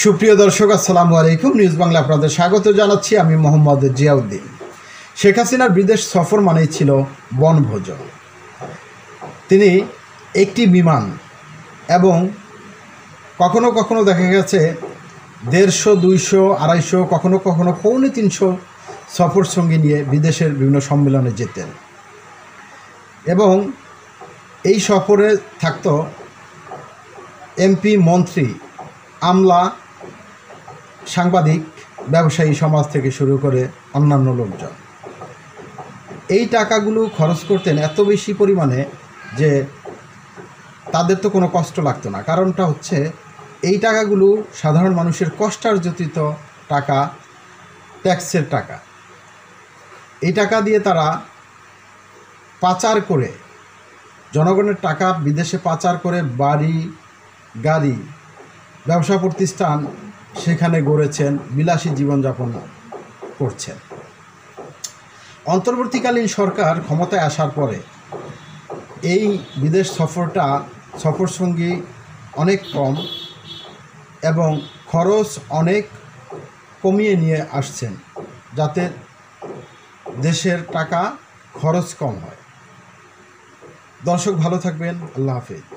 সুপ্রিয় দর্শক, আসসালামু আলাইকুম। নিউজ বাংলা আপনাদের স্বাগত জানাচ্ছি। আমি মোহাম্মদ জিয়াউদ্দিন। শেখ হাসিনার বিদেশ সফর মানেই ছিল বনভোজন। তিনি একটি বিমান এবং কখনো কখনো দেখা গেছে 150, 200, 250, কখনো কখনো 350 সফর সঙ্গী নিয়ে বিদেশের বিভিন্ন সম্মেলনে যেতেন এবং এই সফরে থাকত এমপি, মন্ত্রী, আমলা, সাংবাদিক, ব্যবসায়ী সমাজ থেকে শুরু করে অন্যান্য লোকজন। এই টাকাগুলো খরচ করতেন এত বেশি পরিমাণে যে তাদের তো কোনো কষ্ট লাগতো না। কারণটা হচ্ছে এই টাকাগুলো সাধারণ মানুষের কষ্টার্জিত টাকা, ট্যাক্সের টাকা। এই টাকা দিয়ে তারা পাচার করে, জনগণের টাকা বিদেশে পাচার করে বাড়ি, গাড়ি, ব্যবসা প্রতিষ্ঠান সেখানে গড়েছেন, বিলাসী জীবনযাপন করছেন। অন্তর্বর্তীকালীন সরকার ক্ষমতায় আসার পরে এই বিদেশ সফর সঙ্গী অনেক কম এবং খরচ অনেক কমিয়ে নিয়ে আসছেন, যাতে দেশের টাকা খরচ কম হয়। দর্শক ভালো থাকবেন। আল্লাহ হাফেজ।